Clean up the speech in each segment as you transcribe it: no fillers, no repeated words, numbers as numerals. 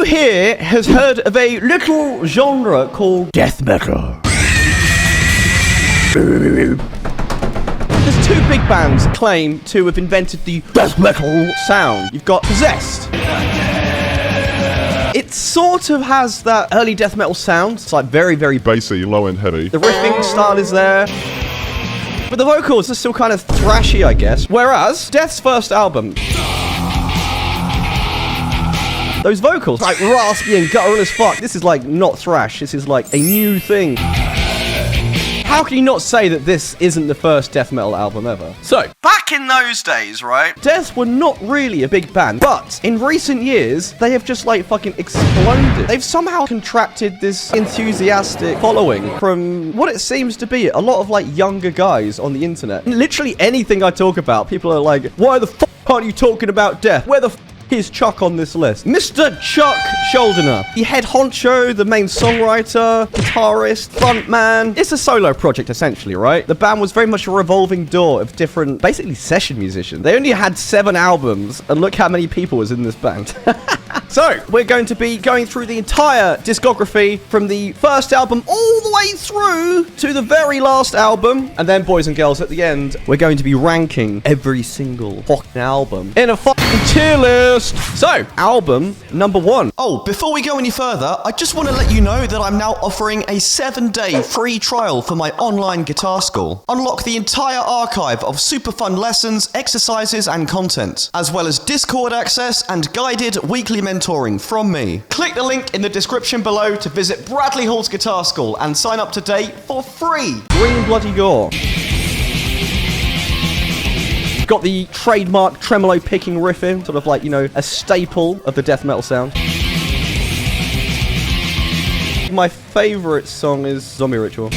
here has heard of a little genre called death metal? There's two big bands claim to have invented the death metal sound. You've got Possessed. It sort of has that early death metal sound. It's like very, very bassy, low-end heavy. The riffing style is there. But the vocals are still kind of thrashy, I guess. Whereas Death's first album, those vocals, like raspy and guttural as fuck. This is like not thrash. This is like a new thing. How can you not say that this isn't the first death metal album ever? So, back in those days, right, Death were not really a big band, but in recent years, they have just like fucking exploded. They've somehow contracted this enthusiastic following from what it seems to be a lot of like younger guys on the internet. Literally anything I talk about, people are like, why the fuck aren't you talking about Death? Where the fuck is Chuck on this list? Mr. Chuck Schuldiner, the head honcho, the main songwriter, guitarist, frontman. It's a solo project essentially, right? The band was very much a revolving door of different, basically session musicians. They only had 7 albums, and look how many people was in this band. So, we're going to be going through the entire discography from the first album all the way through to the very last album. And then, boys and girls, at the end, we're going to be ranking every single fucking album in a fucking tier list. So, album number 1. Oh, before we go any further, I just want to let you know that I'm now offering a 7-day free trial for my online guitar school. Unlock the entire archive of super fun lessons, exercises, and content, as well as Discord access and guided weekly mentoring from me. Click the link in the description below to visit Bradley Hall's Guitar School and sign up today for free. Green Bloody Gore. Got the trademark tremolo picking riff in, sort of like, you know, a staple of the death metal sound. My favorite song is Zombie Ritual.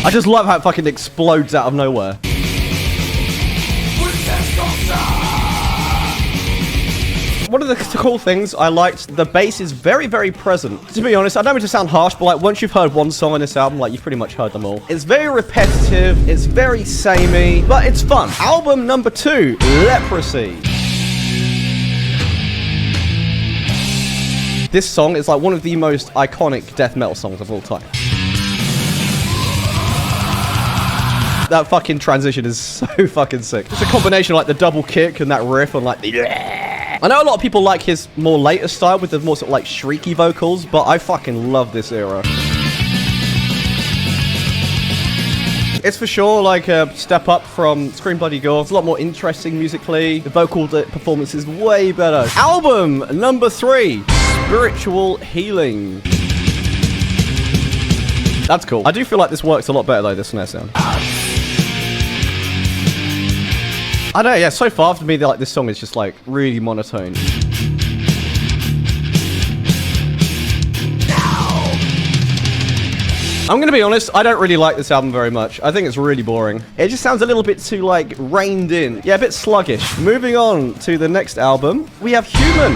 I just love how it fucking explodes out of nowhere. One of the cool things I liked, the bass is very, very present. To be honest, I don't mean to sound harsh, but like once you've heard one song on this album, like you've pretty much heard them all. It's very repetitive, it's very samey, but it's fun. Album number 2, Leprosy. This song is like one of the most iconic death metal songs of all time. That fucking transition is so fucking sick. It's a combination of like the double kick and that riff and like the... I know a lot of people like his more later style with the more sort of like shrieky vocals, but I fucking love this era. It's for sure like a step up from Scream Bloody Gore. It's a lot more interesting musically. The vocal performance is way better. Album number 3, Spiritual Healing. That's cool. I do feel like this works a lot better though, the snare sound. I know, yeah, so far for me, like, this song is just, like, really monotone. I'm gonna be honest, I don't really like this album very much. I think it's really boring. It just sounds a little bit too, like, reined in. Yeah, a bit sluggish. Moving on to the next album, we have Human.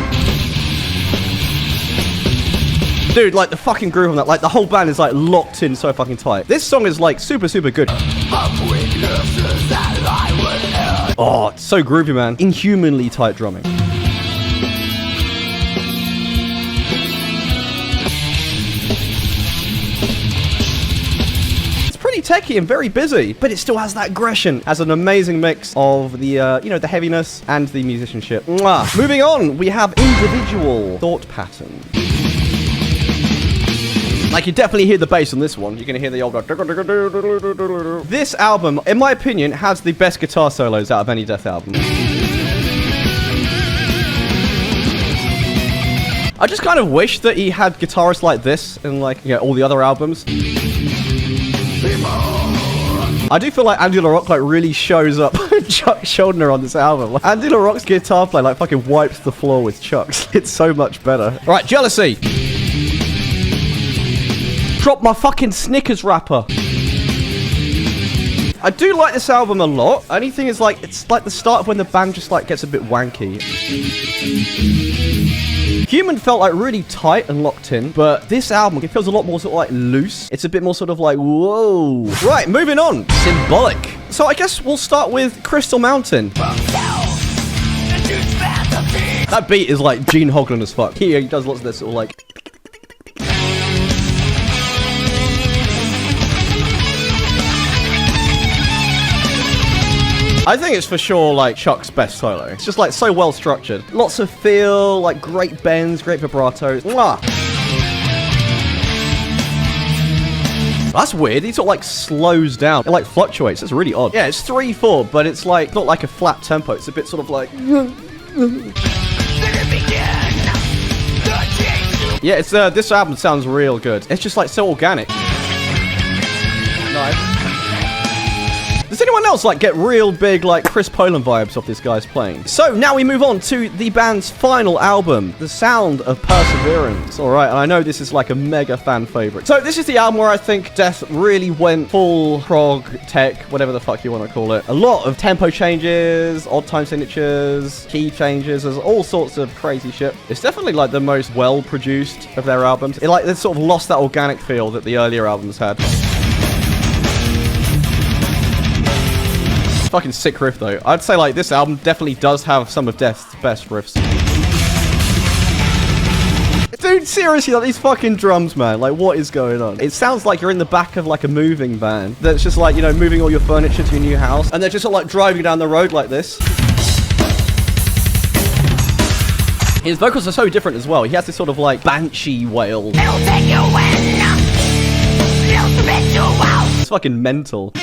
Dude, like, the fucking groove on that, like, the whole band is, like, locked in so fucking tight. This song is, like, super, super good. Oh, it's so groovy, man. Inhumanly tight drumming. It's pretty techy and very busy, but it still has that aggression. Has an amazing mix of the, you know, the heaviness and the musicianship. Mwah. Moving on, we have Individual Thought Pattern. Like, you definitely hear the bass on this one. You're going to hear the old... This album, in my opinion, has the best guitar solos out of any Death album. I just kind of wish that he had guitarists like this in, like, you know, all the other albums. I do feel like Andy LaRocque, like, really shows up Chuck Schuldiner on this album. Like, Andy LaRocque's guitar play, like, fucking wipes the floor with Chuck's. It's so much better. All right, Jealousy. Drop my fucking Snickers wrapper. I do like this album a lot. Only thing is, like, it's like the start of when the band just, like, gets a bit wanky. Human felt, like, really tight and locked in, but this album, it feels a lot more sort of, like, loose. It's a bit more sort of like, whoa. Right, moving on. Symbolic. So I guess we'll start with Crystal Mountain. That beat is like Gene Hoglan as fuck. He does lots of this sort of like... I think it's for sure like Chuck's best solo. It's just like so well structured. Lots of feel, like great bends, great vibratos. Mwah! That's weird. He sort of like slows down. It like fluctuates. It's really odd. Yeah, it's 3/4, but it's like not like a flat tempo. It's a bit sort of like... Yeah, it's this album sounds real good. It's just like so organic. Nice. Does anyone else like get real big like Chris Poland vibes off this guy's playing? So now we move on to the band's final album, The Sound of Perseverance. All right, and I know this is like a mega fan favorite. So this is the album where I think Death really went full prog tech, whatever the fuck you want to call it. A lot of tempo changes, odd time signatures, key changes, there's all sorts of crazy shit. It's definitely like the most well produced of their albums. It like they sort of lost that organic feel that the earlier albums had. Fucking sick riff though. I'd say like this album definitely does have some of Death's best riffs. Dude, seriously, like these fucking drums, man. Like, what is going on? It sounds like you're in the back of like a moving van that's just like, you know, moving all your furniture to your new house, and they're just sort of like driving down the road like this. His vocals are so different as well. He has this sort of like banshee wail. It'll take you in. It's fucking mental.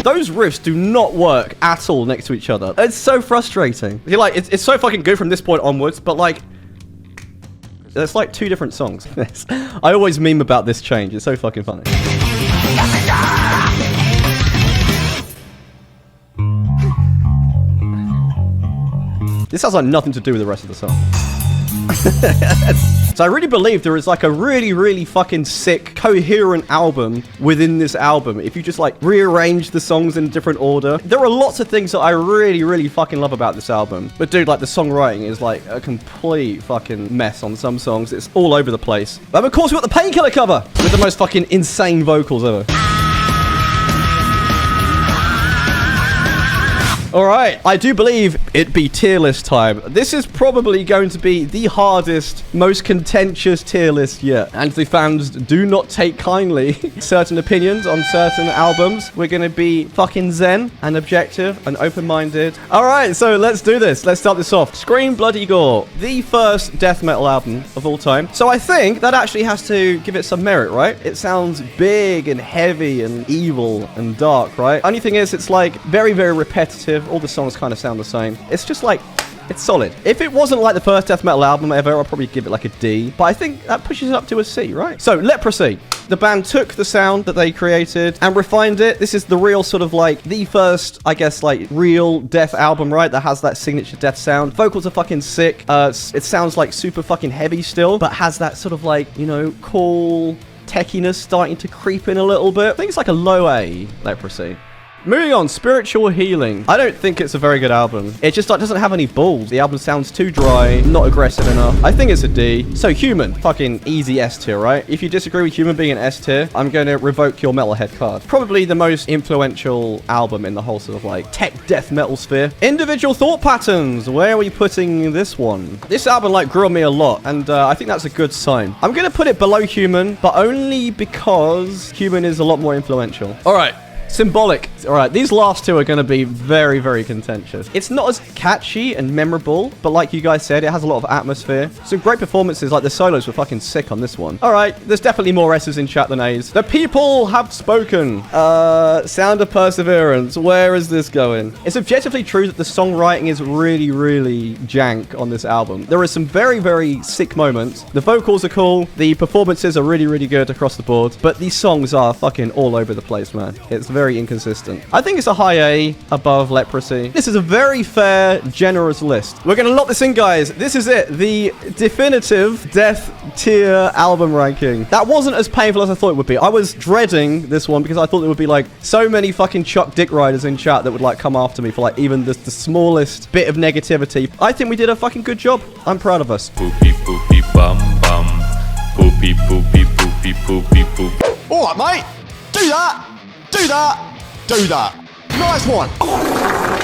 Those riffs do not work at all next to each other. It's so frustrating. You're like, it's so fucking good from this point onwards, but like, there's like two different songs. I always meme about this change. It's so fucking funny. This has like nothing to do with the rest of the song. So I really believe there is like a really, really fucking sick, coherent album within this album. If you just like rearrange the songs in a different order. There are lots of things that I really, really fucking love about this album. But dude, like the songwriting is like a complete fucking mess on some songs. It's all over the place. But of course, we've got the Painkiller cover with the most fucking insane vocals ever. Alright, I do believe it be tier list time. This is probably going to be the hardest, most contentious tier list yet. And the fans do not take kindly certain opinions on certain albums. We're going to be fucking zen and objective and open-minded. Alright, so let's do this. Let's start this off. Scream Bloody Gore, the first death metal album of all time. So I think that actually has to give it some merit, right? It sounds big and heavy and evil and dark, right? Only thing is, it's like very, very repetitive. All the songs kind of sound the same. It's just like, it's solid. If it wasn't like the first death metal album ever, I'd probably give it like a D. But I think that pushes it up to a C, right? So, Leprosy. The band took the sound that they created and refined it. This is the real sort of like the first, I guess, like real death album, right? That has that signature death sound. Vocals are fucking sick. It sounds like super fucking heavy still, but has that sort of like, you know, cool techiness starting to creep in a little bit. I think it's like a low A, Leprosy. Moving on, Spiritual Healing. I don't think it's a very good album. It just like, doesn't have any balls. The album sounds too dry, not aggressive enough. I think it's a D. So Human, fucking easy S tier, right? If you disagree with Human being an S tier, I'm going to revoke your Metalhead card. Probably the most influential album in the whole sort of like tech death metal sphere. Individual Thought Patterns. Where are we putting this one? This album like grew on me a lot, and I think that's a good sign. I'm going to put it below Human, but only because Human is a lot more influential. All right. Symbolic. All right, these last two are going to be very, very contentious. It's not as catchy and memorable, but like you guys said, it has a lot of atmosphere. Some great performances, like the solos were fucking sick on this one. All right, there's definitely more S's in chat than A's. The people have spoken. Sound of Perseverance. Where is this going? It's objectively true that the songwriting is really, really jank on this album. There are some very, very sick moments. The vocals are cool. The performances are really, really good across the board. But these songs are fucking all over the place, man. It's very inconsistent. I think it's a high A above Leprosy. This is a very fair, generous list. We're going to lock this in, guys. This is it. The definitive death tier album ranking. That wasn't as painful as I thought it would be. I was dreading this one because I thought there would be like so many fucking Chuck Dick riders in chat that would like come after me for like even the smallest bit of negativity. I think we did a fucking good job. I'm proud of us. Poopy poopy bum bum. Poopy poopy poopy poopy poop. All right, mate. Do that. Do that. Do that. Nice one.